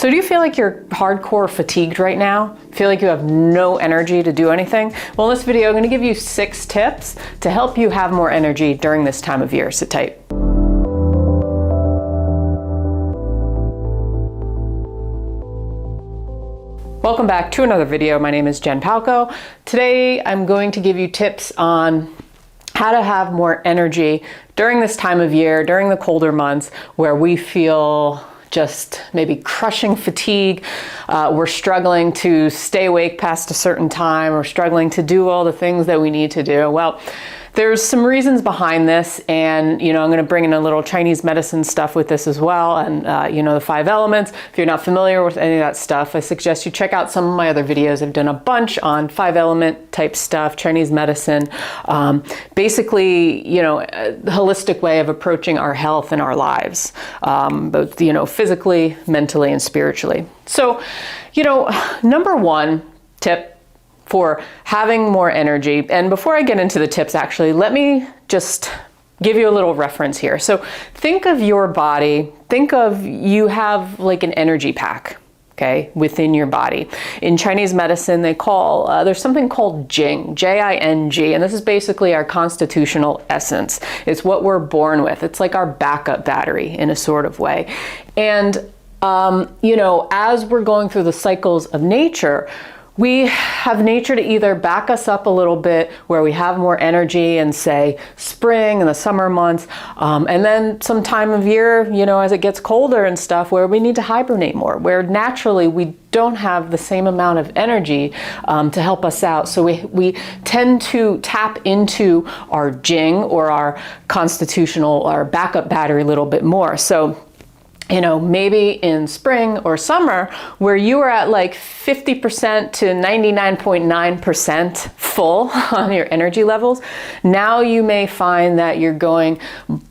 So do you feel like you're hardcore fatigued right now? Feel like you have no energy to do anything? Well, in this video, I'm going to give you 6 tips to help you have more energy during this time of year. Sit tight. Welcome back to another video. My name is Jen Palco. Today, I'm going to give you tips on how to have more energy during this time of year, during the colder months where we feel just maybe crushing fatigue. We're struggling to stay awake past a certain time. We're struggling to do all the things that we need to do. Well, there's some reasons behind this, and I'm going to bring in a little Chinese medicine stuff with this as well, and the 5 elements. If you're not familiar with any of that stuff, I suggest you check out some of my other videos. I've done a bunch on 5 element type stuff, Chinese medicine, basically, a holistic way of approaching our health and our lives, both, physically, mentally, and spiritually. So, number 1 tip for having more energy. And before I get into the tips, actually, let me just give you a little reference here. So think of your body, you have like an energy pack, okay, within your body. In Chinese medicine, there's something called Jing, J-I-N-G, and this is basically our constitutional essence. It's what we're born with. It's like our backup battery in a sort of way. And, as we're going through the cycles of nature, we have nature to either back us up a little bit where we have more energy in, say, spring and the summer months, and then some time of year, as it gets colder and stuff, where we need to hibernate more, where naturally we don't have the same amount of energy to help us out. So we tend to tap into our Jing, or our backup battery, a little bit more. So maybe in spring or summer where you are at like 50% to 99.9% full on your energy levels, now you may find that you're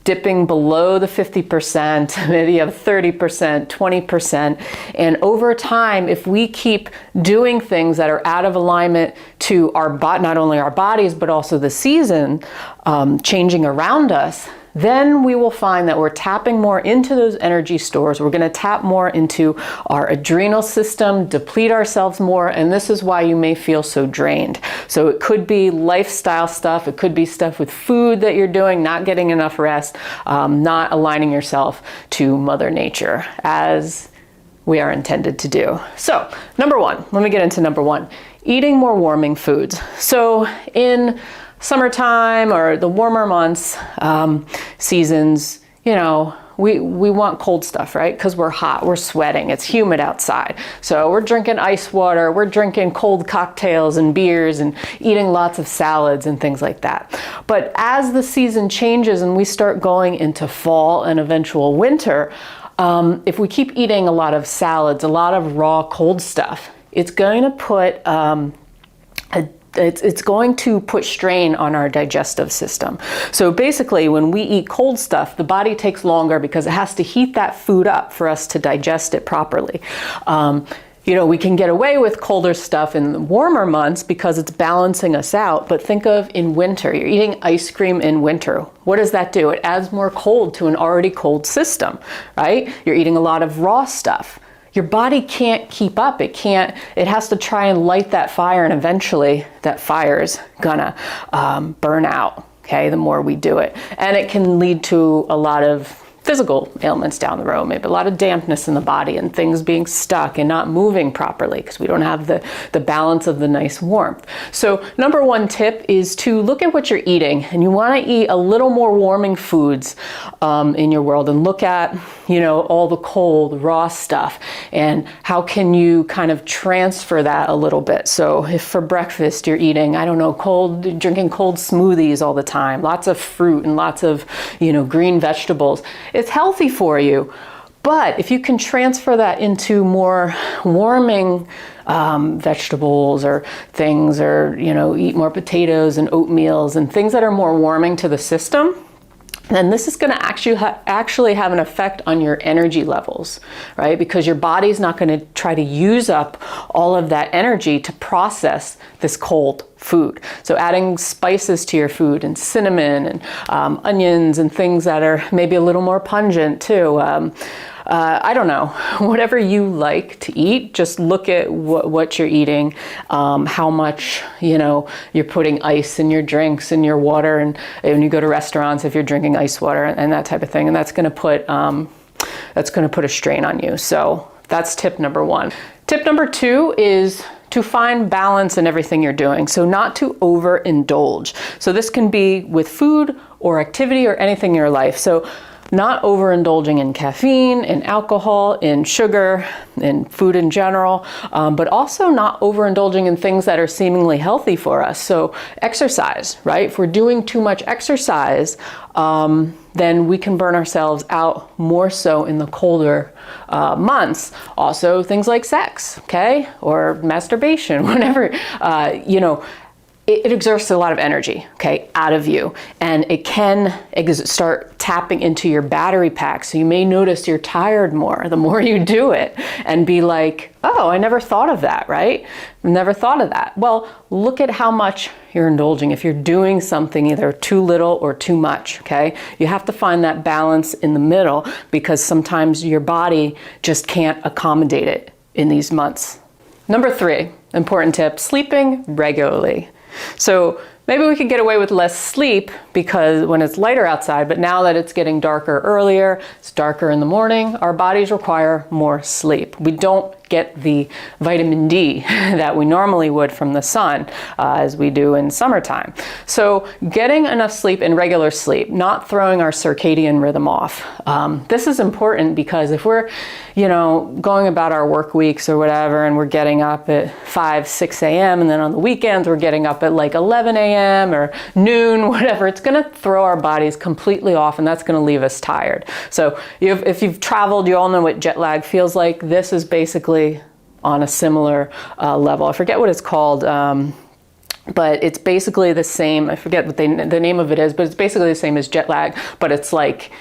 dipping below the 50%, maybe you have 30%, 20%. And over time, if we keep doing things that are out of alignment to not only our bodies, but also the season changing around us, then we will find that we're tapping more into those energy stores. We're going to tap more into our adrenal system, deplete ourselves more, and this is why you may feel so drained. So it could be lifestyle stuff. It could be stuff with food that you're doing, not getting enough rest, not aligning yourself to Mother Nature as we are intended to do. So number 1, let me get into number 1, eating more warming foods. So in summertime or the warmer months, seasons, we want cold stuff, right? Because we're hot, we're sweating, it's humid outside. So we're drinking ice water, we're drinking cold cocktails and beers and eating lots of salads and things like that. But as the season changes and we start going into fall and eventual winter, if we keep eating a lot of salads, a lot of raw cold stuff, it's going to put it's going to put strain on our digestive system. So basically, when we eat cold stuff, the body takes longer because it has to heat that food up for us to digest it properly. We can get away with colder stuff in the warmer months because it's balancing us out. But think of in winter, you're eating ice cream in winter. What does that do? It adds more cold to an already cold system, right? You're eating a lot of raw stuff. Your body can't keep up. It has to try and light that fire, and eventually that fire's gonna burn out, okay, the more we do it. And it can lead to a lot of physical ailments down the road, maybe a lot of dampness in the body and things being stuck and not moving properly because we don't have the balance of the nice warmth. So number 1 tip is to look at what you're eating, and you want to eat a little more warming foods in your world, and look at all the cold raw stuff and how can you kind of transfer that a little bit. So if for breakfast you're eating, drinking cold smoothies all the time, lots of fruit and lots of green vegetables, it's healthy for you. But if you can transfer that into more warming vegetables or things, or eat more potatoes and oatmeals and things that are more warming to the system, then this is going to actually have an effect on your energy levels, right? Because your body's not going to try to use up all of that energy to process this cold food. So adding spices to your food, and cinnamon and onions and things that are maybe a little more pungent too. I don't know, whatever you like to eat. Just look at what you're eating, how much, you're putting ice in your drinks and your water, and when you go to restaurants, if you're drinking ice water and that type of thing, and that's going to put a strain on you. So that's tip number one. Tip number two is to find balance in everything you're doing. So not to overindulge. So this can be with food or activity or anything in your life. So not overindulging in caffeine, in alcohol, in sugar, in food in general, but also not overindulging in things that are seemingly healthy for us. So exercise, right? If we're doing too much exercise, then we can burn ourselves out more so in the colder months. Also things like sex, okay? Or masturbation, whatever, it exerts a lot of energy, okay, out of you, and it can start tapping into your battery pack. So you may notice you're tired more the more you do it, and be like, oh, I never thought of that, right? Never thought of that. Well, look at how much you're indulging. If you're doing something either too little or too much, okay? You have to find that balance in the middle, because sometimes your body just can't accommodate it in these months. Number three, important tip, sleeping regularly. So maybe we could get away with less sleep because when it's lighter outside, but now that it's getting darker earlier, it's darker in the morning, our bodies require more sleep. We don't get the vitamin D that we normally would from the sun as we do in summertime. So getting enough sleep and regular sleep, not throwing our circadian rhythm off. This is important because if we're, going about our work weeks or whatever, and we're getting up at 5, 6 a.m. and then on the weekends we're getting up at like 11 a.m. or noon, whatever, it's going to throw our bodies completely off, and that's going to leave us tired. So if you've traveled, you all know what jet lag feels like. This is basically on a similar level. I forget what it's called, but it's basically the same. I forget what the name of it is, but it's basically the same as jet lag, but it's like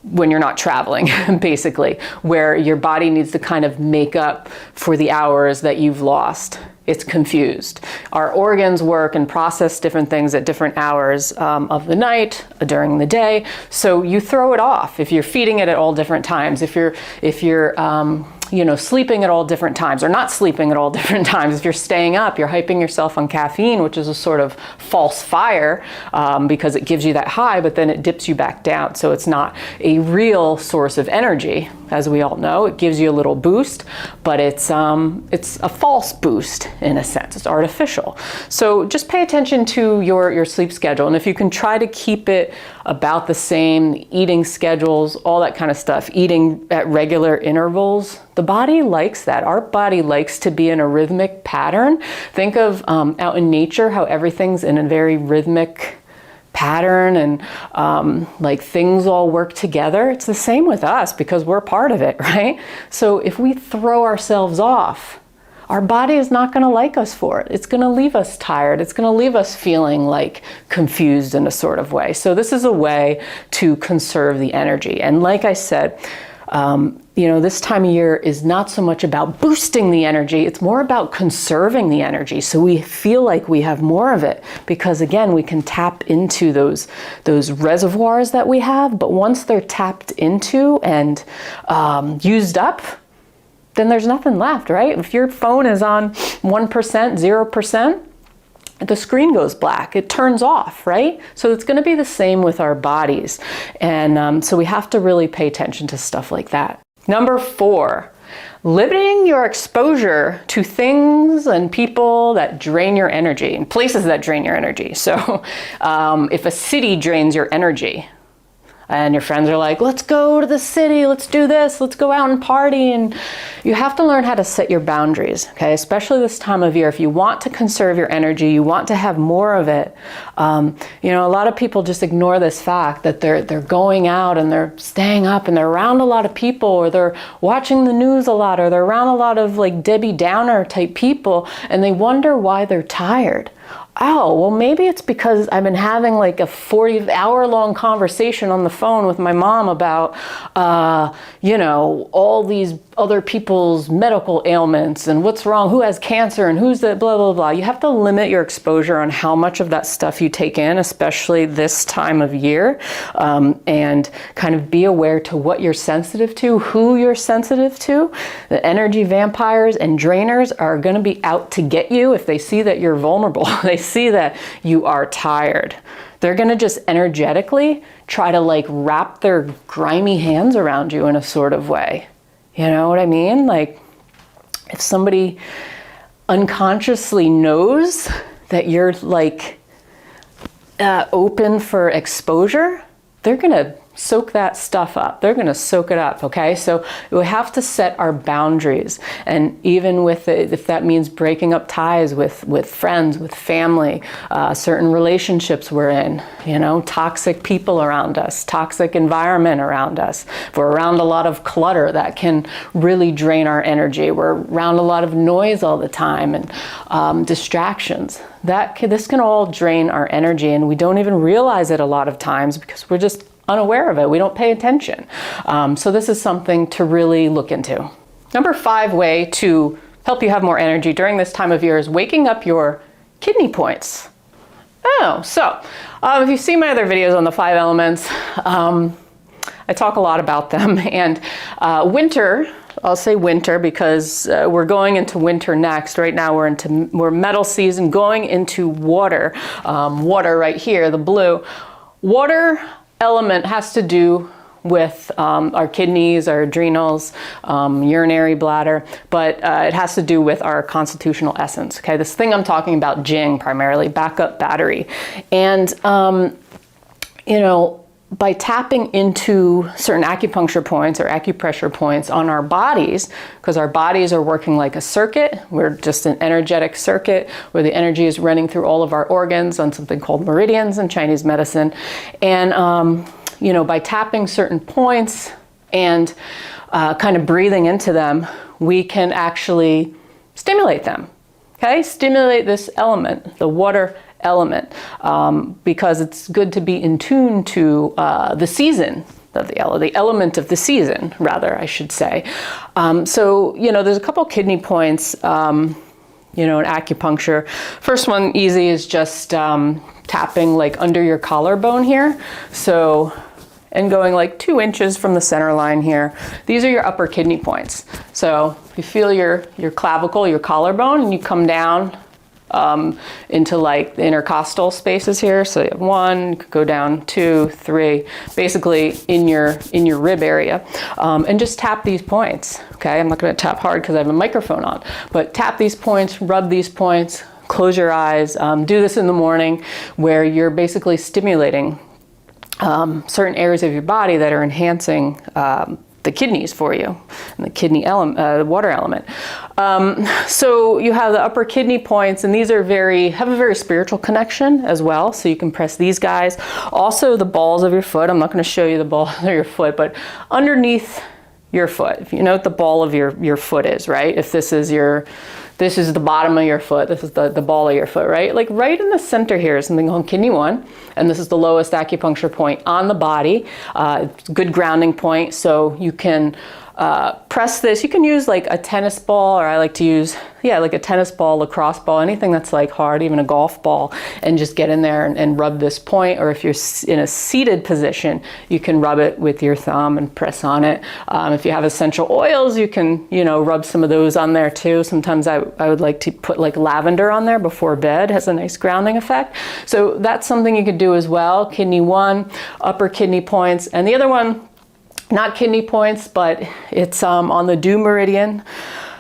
when you're not traveling, basically, where your body needs to kind of make up for the hours that you've lost. It's confused. Our organs work and process different things at different hours of the night, during the day. So you throw it off if you're feeding it at all different times. If you're sleeping at all different times or not sleeping at all different times. If you're staying up, you're hyping yourself on caffeine, which is a sort of false fire because it gives you that high, but then it dips you back down. So it's not a real source of energy, as we all know. It gives you a little boost, but it's a false boost in a sense. It's artificial. So just pay attention to your sleep schedule. And if you can try to keep it about the same, eating schedules, all that kind of stuff, eating at regular intervals, the body likes that. Our body likes to be in a rhythmic pattern. Think of out in nature how everything's in a very rhythmic pattern and like things all work together. It's the same with us because we're part of it, right? So if we throw ourselves off, our body is not going to like us for it. It's going to leave us tired. It's going to leave us feeling like confused in a sort of way. So this is a way to conserve the energy. And like I said, this time of year is not so much about boosting the energy, it's more about conserving the energy so we feel like we have more of it, because again, we can tap into those reservoirs that we have, but once they're tapped into and used up, then there's nothing left, right? If your phone is on 1%, 0%, the screen goes black, it turns off, right? So it's going to be the same with our bodies. And so we have to really pay attention to stuff like that. Number 4, limiting your exposure to things and people that drain your energy and places that drain your energy. So if a city drains your energy, and your friends are like, let's go to the city, let's do this, let's go out and party. And you have to learn how to set your boundaries, okay? Especially this time of year. If you want to conserve your energy, you want to have more of it. A lot of people just ignore this fact that they're going out and they're staying up and they're around a lot of people, or they're watching the news a lot, or they're around a lot of like Debbie Downer type people, and they wonder why they're tired. oh, well, maybe it's because I've been having like a 40-hour-long conversation on the phone with my mom about, you know, all these other people's medical ailments and what's wrong, who has cancer and who's the blah, blah, blah. You have to limit your exposure on how much of that stuff you take in, especially this time of year, and kind of be aware to what you're sensitive to, who you're sensitive to. The energy vampires and drainers are going to be out to get you if they see that you're vulnerable. They see that you are tired. They're going to just energetically try to like wrap their grimy hands around you in a sort of way. You know what I mean? Like if somebody unconsciously knows that you're like open for exposure, they're going to soak that stuff up. They're going to soak it up. Okay. So we have to set our boundaries. And even with it, if that means breaking up ties with friends, with family, certain relationships we're in, you know, toxic people around us, toxic environment around us. If we're around a lot of clutter, that can really drain our energy. We're around a lot of noise all the time and distractions. This can all drain our energy, and we don't even realize it a lot of times because we're just unaware of it. We don't pay attention. So this is something to really look into. Number 5 way to help you have more energy during this time of year is waking up your kidney points. Oh, so if you see my other videos on the 5 elements, I talk a lot about them. And winter, I'll say winter because we're going into winter next. Right now we're metal season, going into water. Water right here, the blue. Water element has to do with our kidneys, our adrenals, urinary bladder, but it has to do with our constitutional essence. Okay, this thing I'm talking about, Jing, primarily, backup battery. And, you know, by tapping into certain acupuncture points or acupressure points on our bodies, because our bodies are working like a circuit, we're just an energetic circuit where the energy is running through all of our organs on something called meridians in Chinese medicine. And, you know, by tapping certain points and kind of breathing into them, we can actually stimulate them. Okay, stimulate this element, the water element, because it's good to be in tune to the season of the element of the season, rather, I should say. So, you know, there's a couple kidney points, you know, in acupuncture. First one, easy, is just tapping like under your collarbone here. So, and going like 2 inches from the center line here. These are your upper kidney points. So you feel your clavicle, your collarbone, and you come down into like the intercostal spaces here. So you have 1, you could go down 2, 3, basically in your rib area, and just tap these points. Okay, I'm not going to tap hard because I have a microphone on, but tap these points, rub these points, close your eyes. Do this in the morning, where you're basically stimulating certain areas of your body that are enhancing the kidneys for you, and the kidney element, the water element. So you have the upper kidney points, and these are have a very spiritual connection as well. So you can press these guys. Also the balls of your foot. I'm not going to show you the balls of your foot, but underneath your foot, if you know what the ball of your foot is, right? If this is the bottom of your foot, this is the ball of your foot, right? Like right in the center here is something called kidney 1, and this is the lowest acupuncture point on the body. It's a good grounding point, so you can press this. You can use like a tennis ball, or I like to use, like a tennis ball, lacrosse ball, anything that's like hard, even a golf ball, and just get in there and rub this point. Or if you're in a seated position, you can rub it with your thumb and press on it. If you have essential oils, you can, you know, rub some of those on there too. Sometimes I would like to put like lavender on there before bed. It has a nice grounding effect. So that's something you could do as well. Kidney 1, upper kidney points, and the other one, not kidney points, but it's on the dew meridian,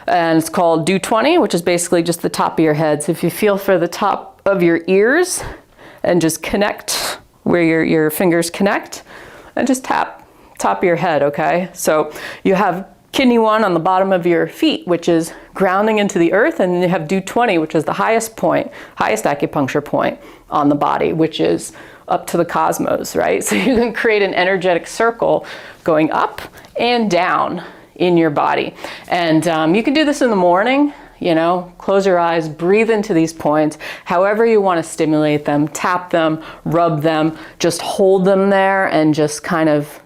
and it's called dew 20, which is basically just the top of your head. So if you feel for the top of your ears and just connect where your fingers connect, and just tap top of your head, okay? So you have kidney 1 on the bottom of your feet, which is grounding into the earth, and then you have dew 20, which is the highest acupuncture point on the body, which is up to the cosmos, right? So you can create an energetic circle going up and down in your body. And you can do this in the morning. you know, close your eyes, breathe into these points, however you want to stimulate them, tap them, rub them, just hold them there and just kind of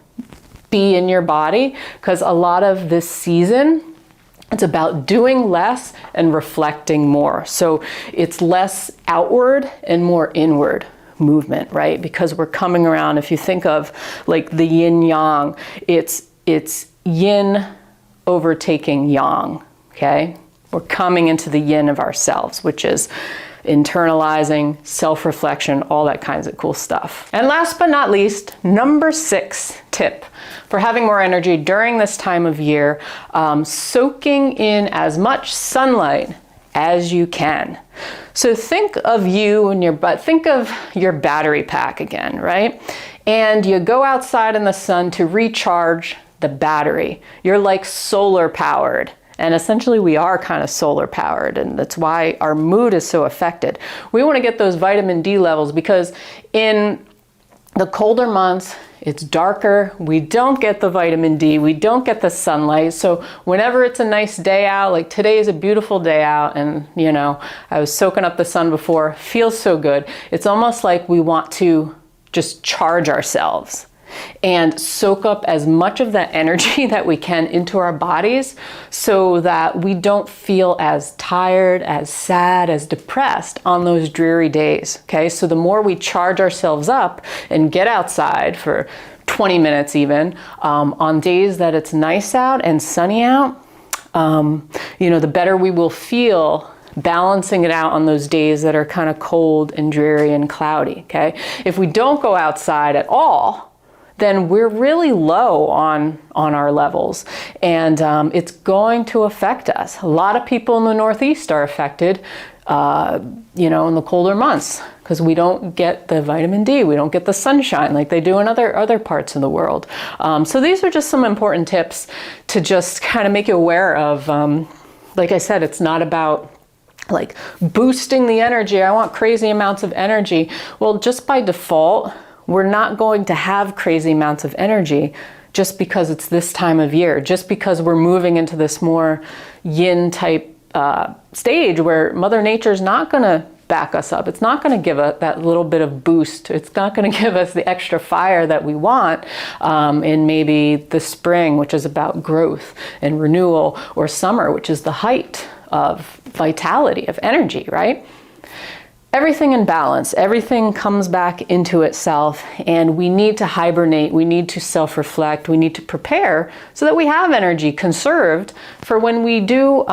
be in your body, because a lot of this season, it's about doing less and reflecting more. So it's less outward and more inward movement, right? Because we're coming around, if you think of like the yin yang, it's yin overtaking yang, okay? We're coming into the yin of ourselves, which is internalizing, self-reflection, all that kinds of cool stuff. And last but not least, number 6 tip for having more energy during this time of year, soaking in as much sunlight as you can. So think of you and think of your battery pack again, right? And you go outside in the sun to recharge the battery. You're like solar powered. And essentially we are kind of solar powered, and that's why our mood is so affected. We want to get those vitamin D levels, because in the colder months, it's darker, we don't get the vitamin D, we don't get the sunlight. So whenever it's a nice day out, like today is a beautiful day out, and you know, I was soaking up the sun before, feels so good. It's almost like we want to just charge ourselves and soak up as much of that energy that we can into our bodies, so that we don't feel as tired, as sad, as depressed on those dreary days, okay? So the more we charge ourselves up and get outside for 20 minutes even, on days that it's nice out and sunny out, you know, the better we will feel balancing it out on those days that are kind of cold and dreary and cloudy, okay? If we don't go outside at all, then we're really low on our levels, and it's going to affect us. A lot of people in the Northeast are affected, you know, in the colder months, because we don't get the vitamin D, we don't get the sunshine like they do in other parts of the world. So these are just some important tips to just kind of make you aware of. Like I said, it's not about like boosting the energy. I want crazy amounts of energy. Well, just by default, we're not going to have crazy amounts of energy just because it's this time of year, just because we're moving into this more yin type stage where Mother Nature's not going to back us up. It's not going to give us that little bit of boost. It's not going to give us the extra fire that we want in maybe the spring, which is about growth and renewal, or summer, which is the height of vitality, of energy, right? Everything in balance, everything comes back into itself, and we need to hibernate, we need to self-reflect, we need to prepare so that we have energy conserved for when we do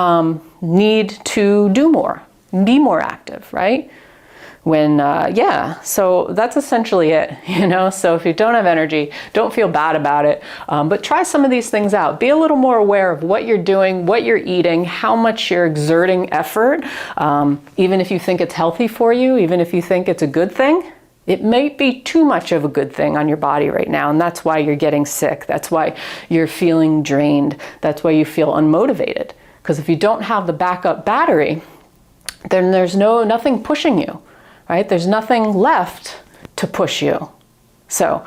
need to do more, be more active, right? When, yeah, so that's essentially it, you know? So if you don't have energy, don't feel bad about it, but try some of these things out. Be a little more aware of what you're doing, what you're eating, how much you're exerting effort, even if you think it's healthy for you, even if you think it's a good thing. It may be too much of a good thing on your body right now, and that's why you're getting sick. That's why you're feeling drained. That's why you feel unmotivated. Because if you don't have the backup battery, then there's nothing pushing you. Right? There's nothing left to push you. So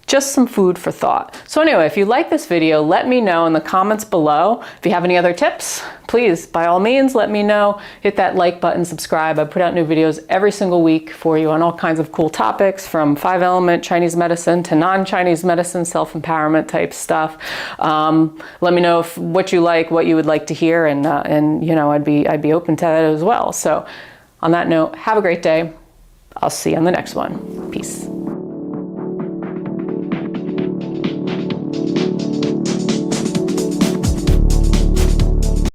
just some food for thought. So anyway, if you like this video, let me know in the comments below. If you have any other tips, please, by all means, let me know. Hit that like button, subscribe. I put out new videos every single week for you on all kinds of cool topics, from 5-element Chinese medicine to non-Chinese medicine, self-empowerment type stuff. Let me know what you like, what you would like to hear, and you know, I'd be open to that as well. So on that note, have a great day. I'll see you on the next one. Peace.